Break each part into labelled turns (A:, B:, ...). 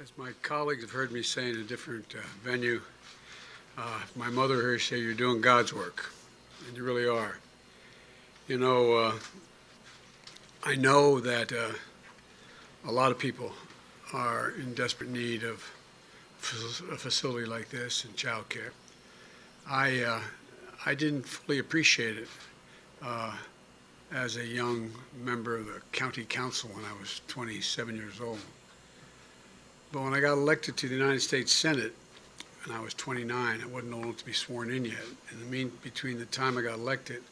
A: As my colleagues have heard me say in a different venue, my mother heard say you're doing God's work, and you really are. You know, I know that a lot of people are in desperate need of a facility like this and child care. I didn't fully appreciate it as a young member of the county council when I was 27 years old. But when I got elected to the United States Senate, and I was 29, I wasn't old enough to be sworn in yet. Between the time I got elected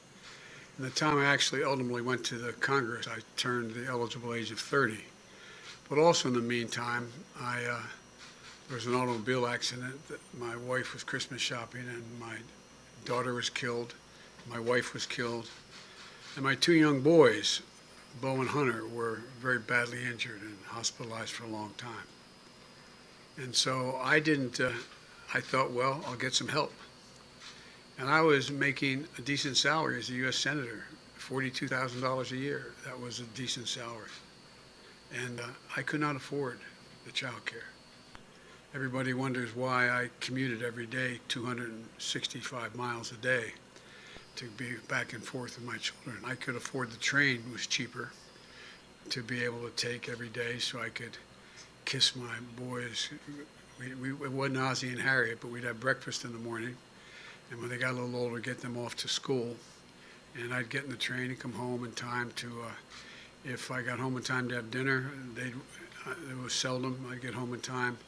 A: and the time I actually ultimately went to the Congress, I turned the eligible age of 30. But also in the meantime, there was an automobile accident. My wife was Christmas shopping, and my daughter was killed. My wife was killed. And my two young boys, Bo and Hunter, were very badly injured and hospitalized for a long time. And so I thought, well, I'll get some help. And I was making a decent salary as a U.S. Senator, $42,000 a year. That was a decent salary. And I could not afford the child care. Everybody wonders why I commuted every day 265 miles a day to be back and forth with my children. I could afford the train, it was cheaper, to be able to take every day so I could kiss my boys. It wasn't Ozzie and Harriet, but we'd have breakfast in the morning, and when they got a little older, get them off to school. And I'd get in the train and come home in time to, if I got home in time to have dinner, it was seldom I'd get home in time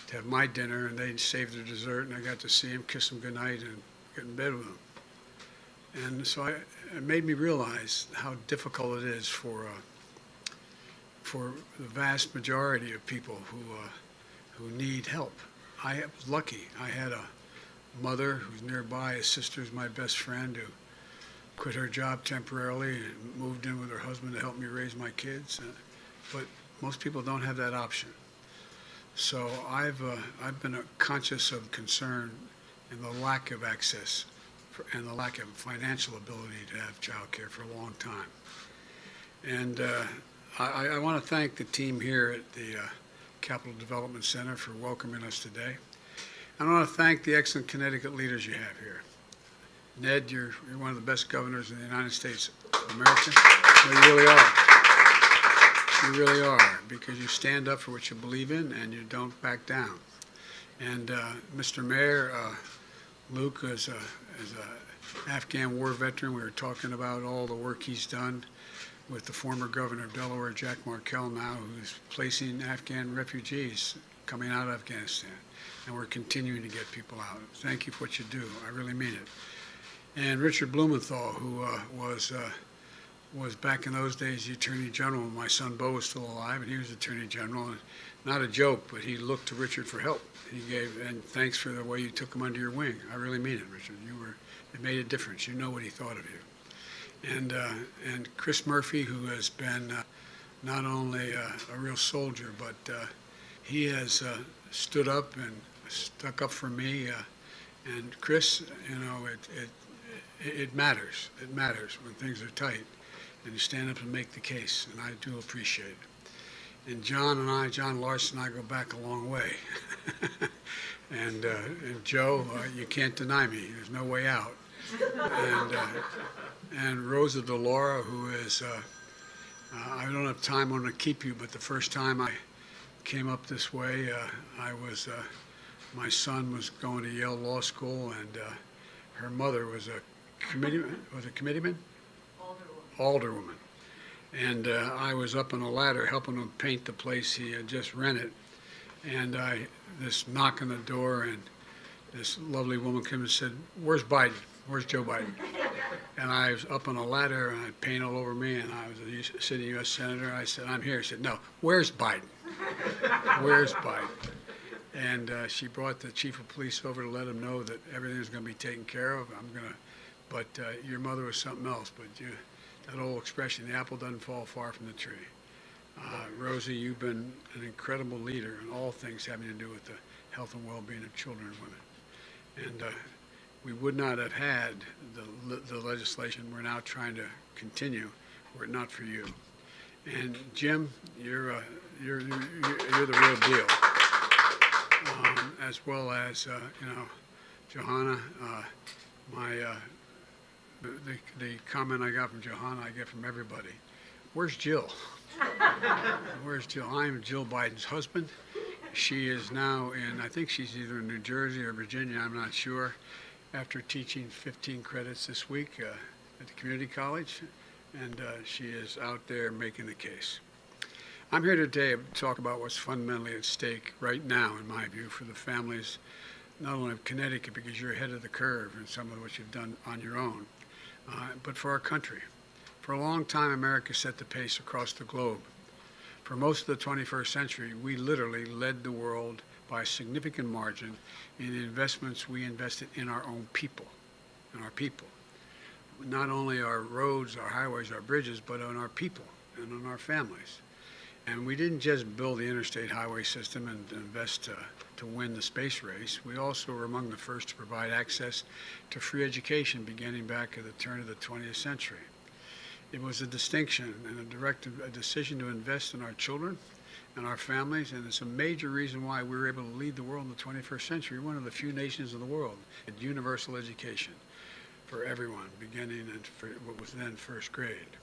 A: to have my dinner, and they'd save their dessert, and I got to see them, kiss them goodnight, and get in bed with them. And so it made me realize how difficult it is for the vast majority of people who need help. I was lucky. I had a mother who's nearby, a sister who's my best friend, who quit her job temporarily and moved in with her husband to help me raise my kids. But most people don't have that option. So I've been conscious of concern and the lack of access and the lack of financial ability to have child care for a long time. And I want to thank the team here at the Capital Development Center for welcoming us today. I want to thank the excellent Connecticut leaders you have here. Ned, you're one of the best governors in the United States of America. You really are. You really are, because you stand up for what you believe in and you don't back down. And Mr. Mayor, Luke is an Afghan war veteran. We were talking about all the work he's done with the former governor of Delaware, Jack Markell, now, who's placing Afghan refugees coming out of Afghanistan. And we're continuing to get people out. Thank you for what you do. I really mean it. And Richard Blumenthal, who was back in those days the Attorney General when my son Bo was still alive, and he was Attorney General. And not a joke, but he looked to Richard for help. And thanks for the way you took him under your wing. I really mean it, Richard. It made a difference. You know what he thought of you. And Chris Murphy, who has been not only a real soldier, but he has stood up and stuck up for me. And Chris, you know, it matters. It matters when things are tight, and you stand up and make the case, and I do appreciate it. And John Larson and I go back a long way. And Joe, you can't deny me. There's no way out. And Rosa DeLaura, who is, I don't have time, I'm going to keep you, but the first time I came up this way, my son was going to Yale Law School, and her mother was a committeeman? Alderwoman. And I was up on a ladder helping him paint the place he had just rented. And this knock on the door, and this lovely woman came and said, "Where's Biden? Where's Joe Biden?" And I was up on a ladder, and I had paint all over me, and I was a sitting U.S. Senator. I said, "I'm here." She said, "No, where's Biden? Where's Biden?" And she brought the chief of police over to let him know that everything was going to be taken care of. But your mother was something else. But that old expression, the apple doesn't fall far from the tree. Rosie, you've been an incredible leader in all things having to do with the health and well-being of children and women. And we would not have had the legislation we're now trying to continue were it not for you. And Jim, you're the real deal. as well as, Johanna, the comment I got from Johanna, I get from everybody. Where's Jill? Where's Jill? I'm Jill Biden's husband. She is now I think she's either in New Jersey or Virginia, I'm not sure, after teaching 15 credits this week at the community college, and she is out there making the case. I'm here today to talk about what's fundamentally at stake right now, in my view, for the families, not only of Connecticut, because you're ahead of the curve in some of what you've done on your own, but for our country. For a long time, America set the pace across the globe. For most of the 21st century, we literally led the world by a significant margin in the investments we invested in our own people, Not only our roads, our highways, our bridges, but on our people and on our families. And we didn't just build the interstate highway system and invest to win the space race. We also were among the first to provide access to free education beginning back at the turn of the 20th century. It was a distinction and a decision to invest in our children and our families, and it's a major reason why we were able to lead the world in the 21st century. One of the few nations in the world had universal education for everyone, beginning at what was then first grade.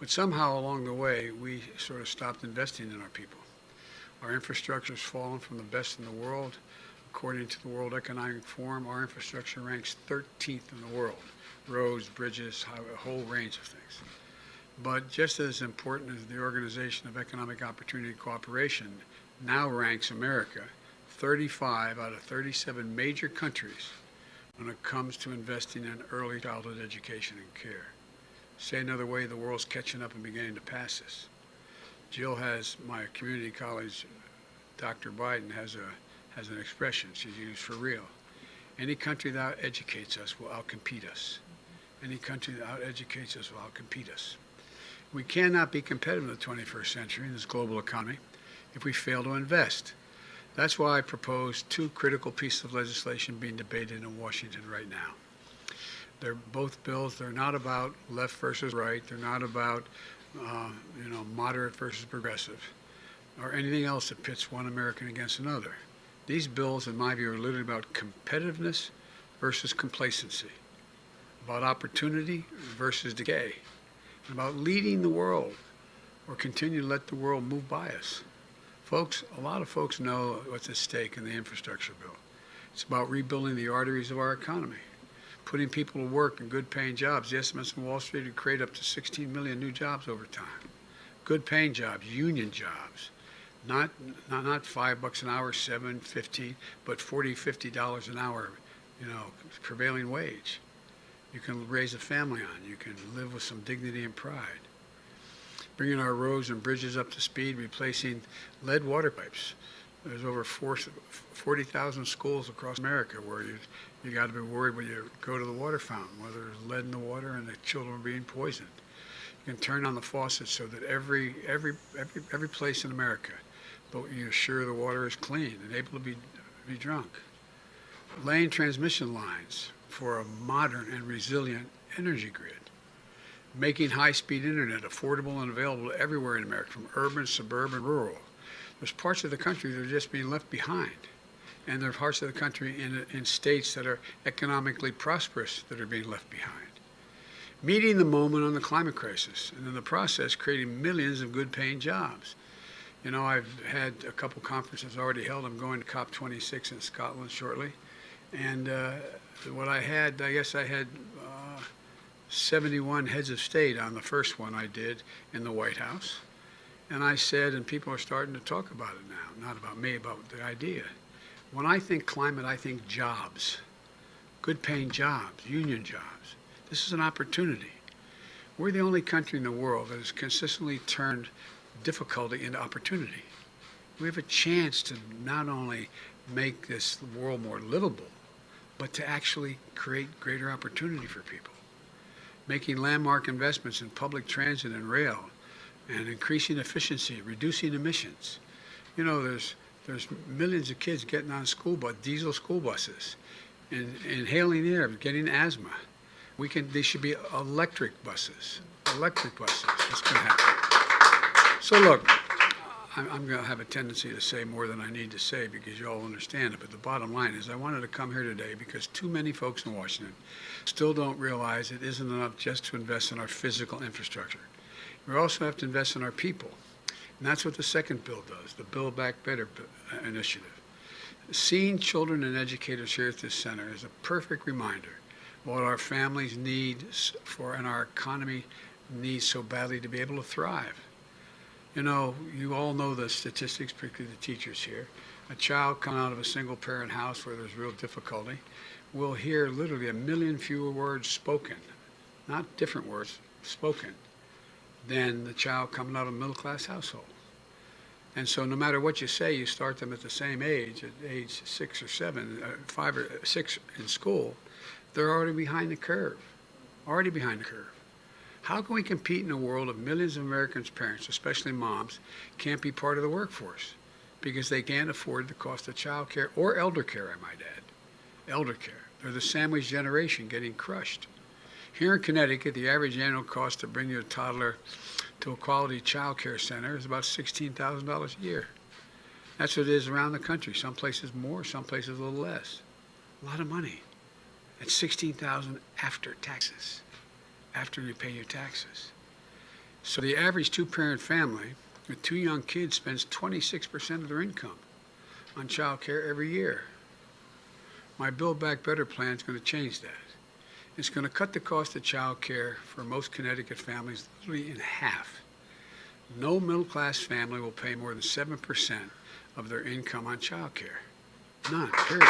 A: But somehow along the way, we sort of stopped investing in our people. Our infrastructure has fallen from the best in the world. According to the World Economic Forum, our infrastructure ranks 13th in the world. Roads, bridges, a whole range of things. But just as important as the Organization of Economic Opportunity and Cooperation now ranks America 35 out of 37 major countries when it comes to investing in early childhood education and care. Say another way, the world's catching up and beginning to pass us. Jill has, my community college, Dr. Biden, has an expression she's used for real. Any country that out-educates us will outcompete us. Any country that out-educates us will outcompete us. We cannot be competitive in the 21st century in this global economy if we fail to invest. That's why I propose two critical pieces of legislation being debated in Washington right now. They're both bills. They're not about left versus right. They're not about moderate versus progressive or anything else that pits one American against another. These bills, in my view, are literally about competitiveness versus complacency, about opportunity versus decay, and about leading the world or continue to let the world move by us. Folks, a lot of folks know what's at stake in the infrastructure bill. It's about rebuilding the arteries of our economy, putting people to work in good-paying jobs. The estimates from Wall Street would create up to 16 million new jobs over time. Good-paying jobs, union jobs. Not $5 an hour, $7, $15, but $40, $50 an hour, prevailing wage. You can raise a family on. You can live with some dignity and pride. Bringing our roads and bridges up to speed, replacing lead water pipes. There's over 40,000 schools across America where you got to be worried when you go to the water fountain, whether there's lead in the water and the children are being poisoned. You can turn on the faucet so that every place in America, but you're sure the water is clean and able to be drunk. Laying transmission lines for a modern and resilient energy grid. Making high-speed internet affordable and available everywhere in America, from urban, suburban, rural. There's parts of the country that are just being left behind. And there are parts of the country in states that are economically prosperous that are being left behind. Meeting the moment on the climate crisis, and in the process creating millions of good-paying jobs. I've had a couple conferences already held. I'm going to COP26 in Scotland shortly. And what I had 71 heads of state on the first one I did in the White House. And I said, and people are starting to talk about it now, not about me, about the idea. When I think climate, I think jobs, good-paying jobs, union jobs. This is an opportunity. We're the only country in the world that has consistently turned difficulty into opportunity. We have a chance to not only make this world more livable, but to actually create greater opportunity for people. Making landmark investments in public transit and rail, and increasing efficiency, reducing emissions. There's millions of kids getting on diesel school buses, and inhaling air, getting asthma. They should be electric buses. That's going to happen. So look, I'm going to have a tendency to say more than I need to say because you all understand it. But the bottom line is I wanted to come here today because too many folks in Washington still don't realize it isn't enough just to invest in our physical infrastructure. We also have to invest in our people. And that's what the second bill does, the Build Back Better initiative. Seeing children and educators here at this center is a perfect reminder of what our families need and our economy needs so badly to be able to thrive. You know, you all know the statistics, particularly the teachers here. A child coming out of a single-parent house where there's real difficulty will hear literally 1 million fewer words spoken, not different words, spoken, than the child coming out of a middle-class household. And so no matter what you say, you start them at the same age, at age 6 or 7, 5 or 6 in school, they're already behind the curve, How can we compete in a world of millions of Americans' parents, especially moms, can't be part of the workforce because they can't afford the cost of child care or elder care, I might add. Elder care. They're the sandwich generation getting crushed. Here in Connecticut, the average annual cost to bring your toddler to a quality child care center is about $16,000 a year. That's what it is around the country. Some places more, some places a little less. A lot of money. That's $16,000 after taxes. After you pay your taxes. So the average two-parent family with 2 young kids spends 26% of their income on child care every year. My Build Back Better plan is going to change that. It's going to cut the cost of child care for most Connecticut families literally in half. No middle-class family will pay more than 7% of their income on child care. None, period.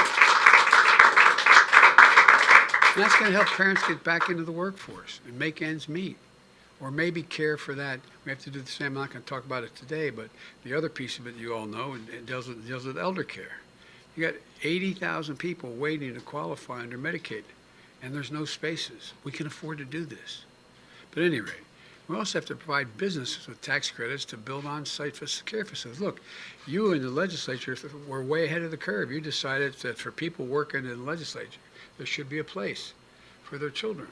A: And that's going to help parents get back into the workforce and make ends meet, or maybe care for that. We have to do the same. I'm not going to talk about it today, but the other piece of it you all know, and it deals with elder care. You got 80,000 people waiting to qualify under Medicaid, and there's no spaces. We can afford to do this. But at any rate, we also have to provide businesses with tax credits to build on-site care facilities. Look, you in the legislature were way ahead of the curve. You decided that for people working in the legislature, there should be a place for their children.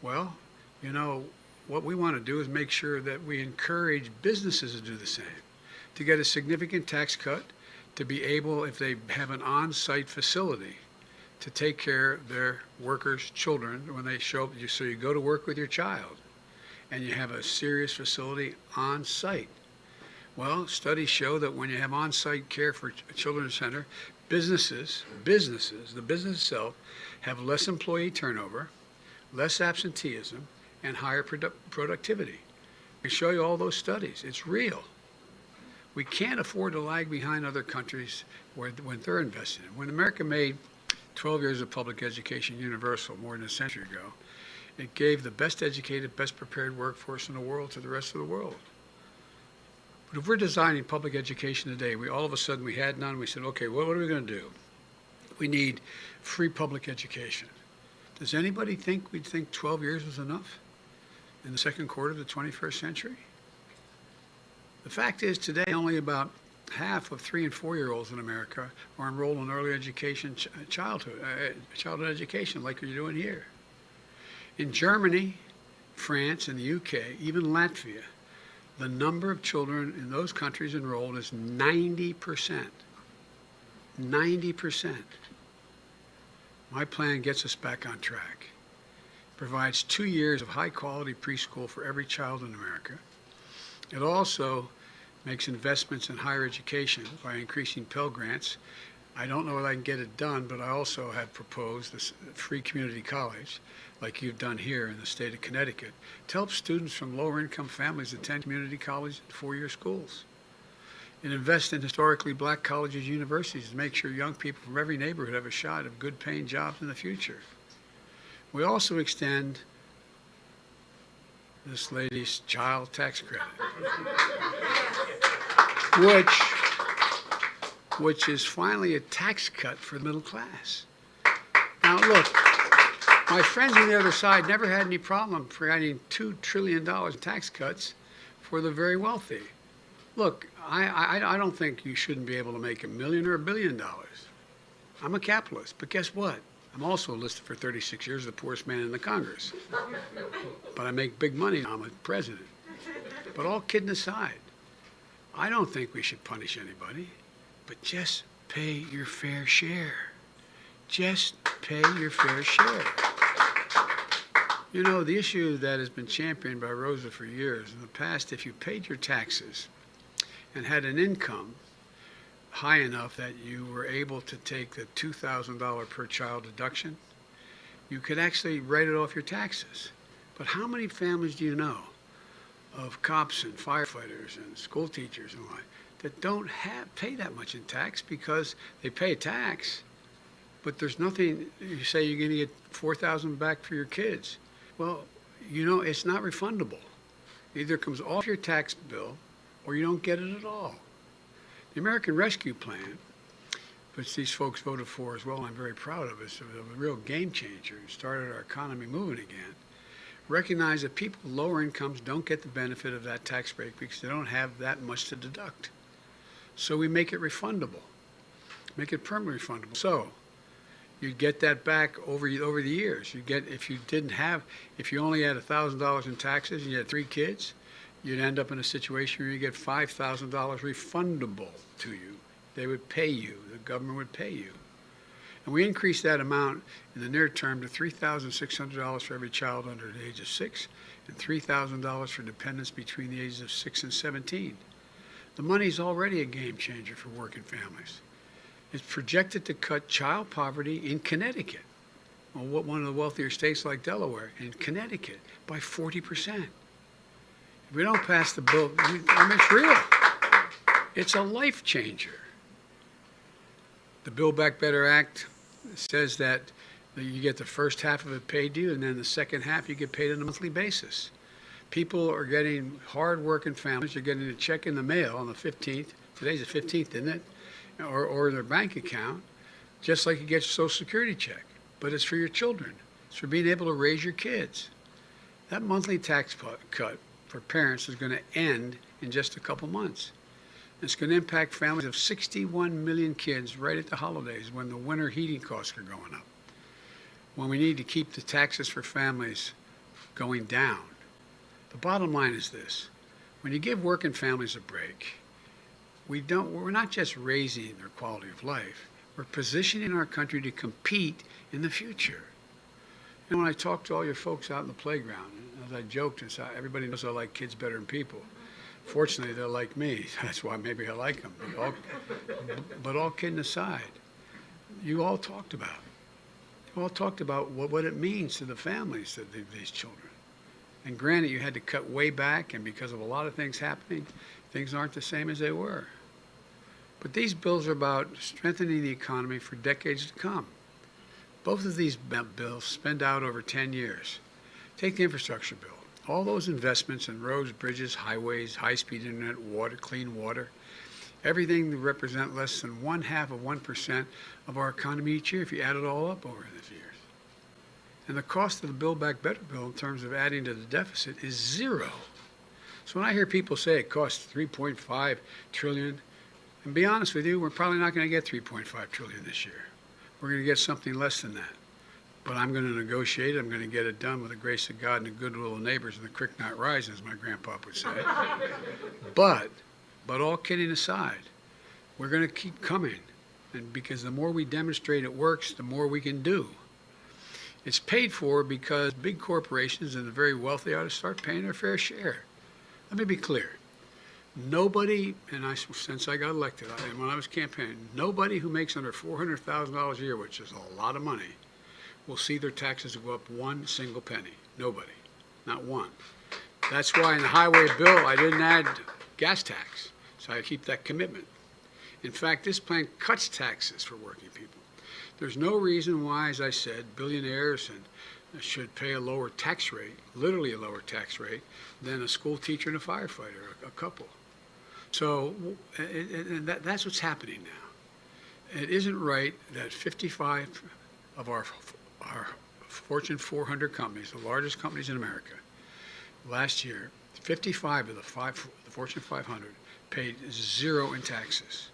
A: Well, you know, what we want to do is make sure that we encourage businesses to do the same, to get a significant tax cut, to be able, if they have an on-site facility, to take care of their workers' children when they show up. So you go to work with your child, and you have a serious facility on-site. Well, studies show that when you have on-site care for a children's center, businesses, the business itself, have less employee turnover, less absenteeism, and higher productivity. I show you all those studies. It's real. We can't afford to lag behind other countries when they're investing. When America made 12 years of public education universal more than a century ago, it gave the best educated, best prepared workforce in the world to the rest of the world. But if we're designing public education today, all of a sudden we had none, we said, okay, what are we going to do? We need free public education. Does anybody think we'd think 12 years was enough in the second quarter of the 21st century? The fact is today only about half of 3- and 4-year-olds in America are enrolled in early education, childhood education like you're doing here. In Germany, France, and the UK, even Latvia, the number of children in those countries enrolled is 90%. 90%. My plan gets us back on track. Provides 2 years of high-quality preschool for every child in America. It also makes investments in higher education by increasing Pell Grants. I don't know if I can get it done, but I also have proposed this free community college, like you've done here in the state of Connecticut, to help students from lower income families attend community college and 4-year schools. And invest in historically black colleges and universities to make sure young people from every neighborhood have a shot of good paying jobs in the future. We also extend this lady's child tax credit, which is finally a tax cut for the middle class. Now look, my friends on the other side never had any problem providing $2 trillion in tax cuts for the very wealthy. Look, I don't think you shouldn't be able to make $1 million or $1 billion. I'm a capitalist, but guess what? I'm also listed for 36 years as the poorest man in the Congress. But I make big money. I'm a president. But all kidding aside, I don't think we should punish anybody, but just pay your fair share. Just pay your fair share. You know, the issue that has been championed by Rosa for years, in the past, if you paid your taxes and had an income high enough that you were able to take the $2,000 per child deduction, you could actually write it off your taxes. But how many families do you know of cops and firefighters and school teachers and like that don't pay that much in tax because they pay a tax, but there's nothing. You say you're going to get $4,000 back for your kids. Well, you know, it's not refundable. It either comes off your tax bill or you don't get it at all. The American Rescue Plan, which these folks voted for as well, and I'm very proud of it, it's a real game changer. It started our economy moving again. Recognize that people with lower incomes don't get the benefit of that tax break because they don't have that much to deduct. So we make it refundable, make it permanently refundable. So you'd get that back over the years. You get, if you only had $1,000 in taxes and you had 3 kids, you'd end up in a situation where you get $5,000 refundable to you. They would pay you. The government would pay you. And we increased that amount in the near term to $3,600 for every child under the age of 6 and $3,000 for dependents between the ages of 6 and 17. The money is already a game changer for working families. It's projected to cut child poverty in Connecticut, one of the wealthier states like Delaware, in Connecticut, by 40%. If we don't pass the bill, I mean, it's real. It's a life changer. The Build Back Better Act says that you get the first half of it paid to you, and then the second half you get paid on a monthly basis. People are getting, hard-working families are getting a check in the mail on the 15th. Today's the 15th, isn't it? Or their bank account, just like you get your Social Security check. But it's for your children. It's for being able to raise your kids. That monthly tax cut for parents is going to end in just a couple months. It's going to impact families of 61 million kids right at the holidays when the winter heating costs are going up. When we need to keep the taxes for families going down. The bottom line is this. When you give working families a break, we're not just raising their quality of life, we're positioning our country to compete in the future. And when I talk to all your folks out in the playground, as I joked, and said, everybody knows I like kids better than people. Fortunately, they're like me. That's why maybe I like them. But all kidding aside, you all talked about what it means to the families of these children. And granted, you had to cut way back, and because of a lot of things happening, things aren't the same as they were. But these bills are about strengthening the economy for decades to come. Both of these bills spend out over 10 years. Take the infrastructure bill. All those investments in roads, bridges, highways, high-speed internet, water, clean water, everything that represent less than 0.5% of our economy each year if you add it all up over these years. And the cost of the Build Back Better bill in terms of adding to the deficit is zero. So when I hear people say it costs $3.5 trillion, and be honest with you, we're probably not going to get $3.5 trillion this year. We're going to get something less than that. But I'm going to negotiate. I'm going to get it done with the grace of God and the goodwill of neighbors and the creek not rising, as my grandpa would say. But all kidding aside, we're going to keep coming. And because the more we demonstrate it works, the more we can do. It's paid for because big corporations and the very wealthy ought to start paying their fair share. Let me be clear. Nobody, since I got elected, and when I was campaigning, nobody who makes under $400,000 a year, which is a lot of money, will see their taxes go up one single penny. Nobody. Not one. That's why in the highway bill, I didn't add gas tax. So I keep that commitment. In fact, this plan cuts taxes for working people. There's no reason why, as I said, billionaires should pay a lower tax rate, literally a lower tax rate, than a school teacher and a firefighter, a couple. So that's what's happening now. It isn't right that 55 of our Fortune 400 companies, the largest companies in America, last year, 55 of the Fortune 500 paid zero in taxes.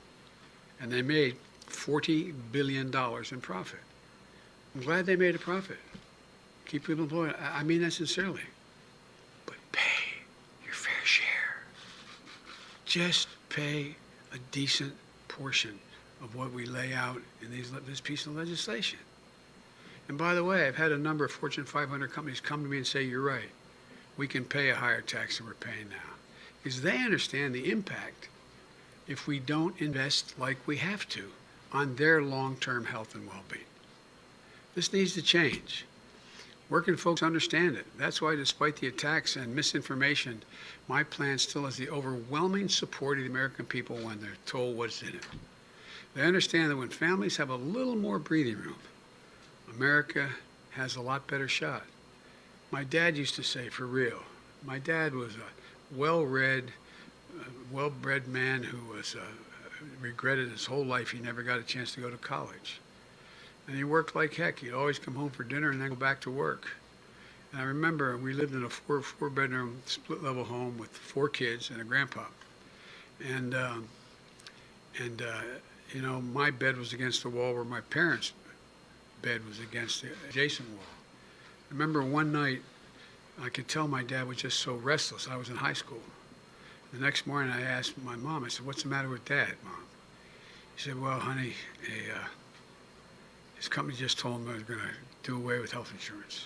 A: And they made $40 billion in profit. I'm glad they made a profit. Keep people employed. I mean that sincerely. But pay your fair share. Just pay a decent portion of what we lay out in this piece of legislation. And by the way, I've had a number of Fortune 500 companies come to me and say, you're right, we can pay a higher tax than we're paying now. Because they understand the impact if we don't invest like we have to on their long-term health and well-being. This needs to change. Working folks understand it. That's why, despite the attacks and misinformation, my plan still has the overwhelming support of the American people when they're told what's in it. They understand that when families have a little more breathing room, America has a lot better shot. My dad used to say, for real, my dad was a well-read, well-bred man who was regretted his whole life he never got a chance to go to college. And he worked like heck. He'd always come home for dinner and then go back to work. And I remember we lived in a four-bedroom split-level home with 4 kids and a grandpa. And you know, my bed was against the wall where my parents' bed was against the adjacent wall. I remember one night, I could tell my dad was just so restless. I was in high school. The next morning I asked my mom, I said, what's the matter with Dad, Mom? She said, well, honey, his company just told him they were going to do away with health insurance.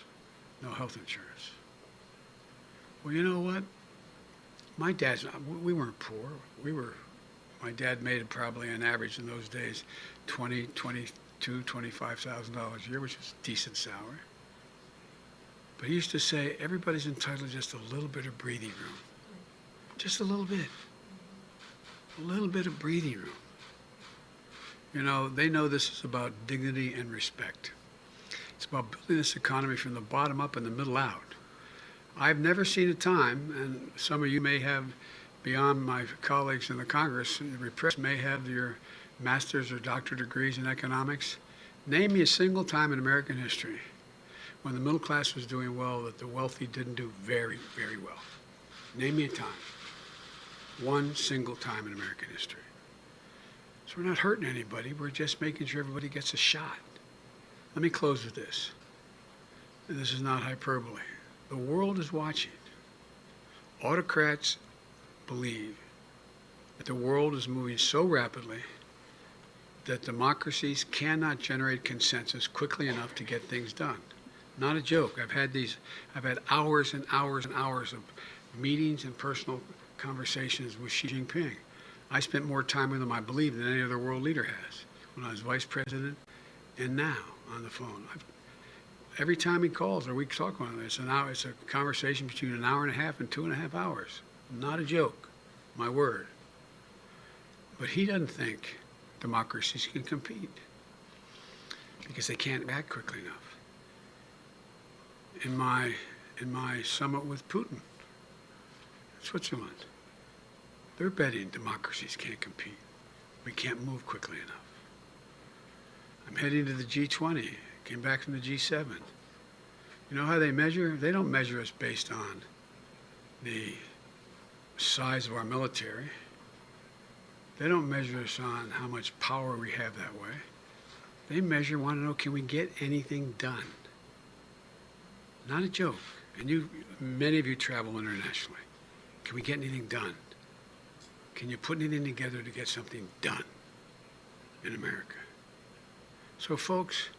A: No health insurance. Well, you know what? My dad's not, we weren't poor. My dad made probably on average in those days $22,000, $25,000 a year, which is a decent salary. But he used to say, everybody's entitled to just a little bit of breathing room. Just a little bit. A little bit of breathing room. You know, they know this is about dignity and respect. It's about building this economy from the bottom up and the middle out. I've never seen a time, and some of you may have, beyond my colleagues in the Congress, the repressed may have your master's or doctorate degrees in economics. Name me a single time in American history when the middle class was doing well that the wealthy didn't do very, very well. Name me a time. One single time in American history. So we're not hurting anybody. We're just making sure everybody gets a shot. Let me close with this. And this is not hyperbole. The world is watching. Autocrats believe that the world is moving so rapidly that democracies cannot generate consensus quickly enough to get things done. Not a joke. I've had hours and hours and hours of meetings and personal conversations with Xi Jinping. I spent more time with him, I believe, than any other world leader has when I was vice president and now on the phone. Every time he calls or we talk on it, it's a conversation between an hour and a half and 2.5 hours. Not a joke, my word. But he doesn't think democracies can compete because they can't act quickly enough. In my summit with Putin, Switzerland, they're betting democracies can't compete. We can't move quickly enough. I'm heading to the G20. Came back from the G7. You know how they measure? They don't measure us based on the size of our military. They don't measure us on how much power we have that way. They want to know, can we get anything done? Not a joke. And many of you travel internationally. Can we get anything done? Can you put anything together to get something done in America? So folks,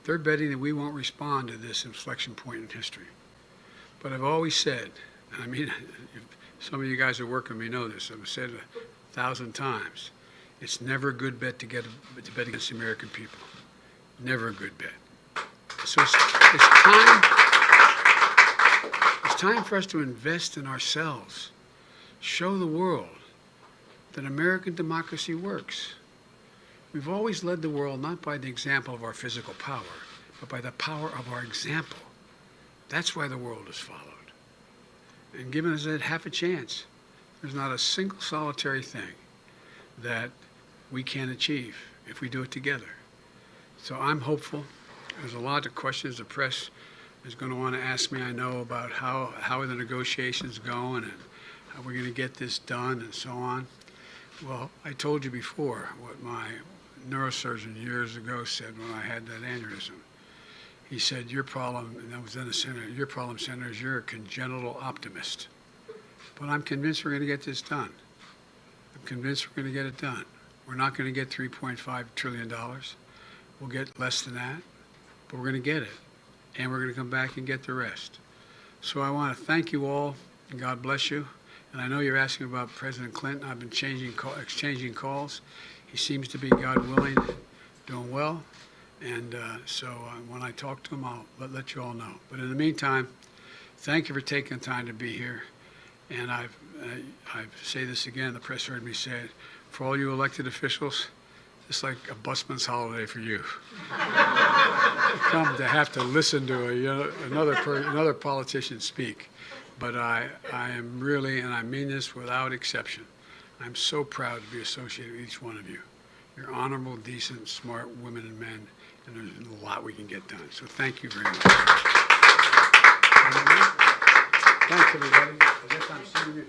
A: they're betting that we won't respond to this inflection point in history. But I've always said, and I mean, some of you guys who work with me know this, I've said 1,000 times, it's never a good bet to bet against the American people. Never a good bet. So it's time for us to invest in ourselves. Show the world that American democracy works. We've always led the world not by the example of our physical power, but by the power of our example. That's why the world has followed. And given us that half a chance, there's not a single solitary thing that we can achieve if we do it together. So I'm hopeful. There's a lot of questions the press is going to want to ask me, I know, about how are the negotiations going and how we're going to get this done and so on. Well, I told you before what my neurosurgeon years ago said when I had that aneurysm. He said, your problem, and I was then a senator, your problem, Senator, is you're a congenital optimist. But I'm convinced we're going to get this done. I'm convinced we're going to get it done. We're not going to get $3.5 trillion. We'll get less than that, but we're going to get it. And we're going to come back and get the rest. So I want to thank you all, and God bless you. And I know you're asking about President Clinton. I've been exchanging calls. He seems to be, God willing, doing well. And so when I talk to him, I'll let you all know. But in the meantime, thank you for taking the time to be here. And I say this again, the press heard me say it, for all you elected officials, it's like a busman's holiday for you. Come to have to listen to another politician speak. But I am really, and I mean this without exception, I'm so proud to be associated with each one of you. You're honorable, decent, smart women and men, and there's a lot we can get done. So thank you very much. Thanks, everybody. I guess I'm seeing you.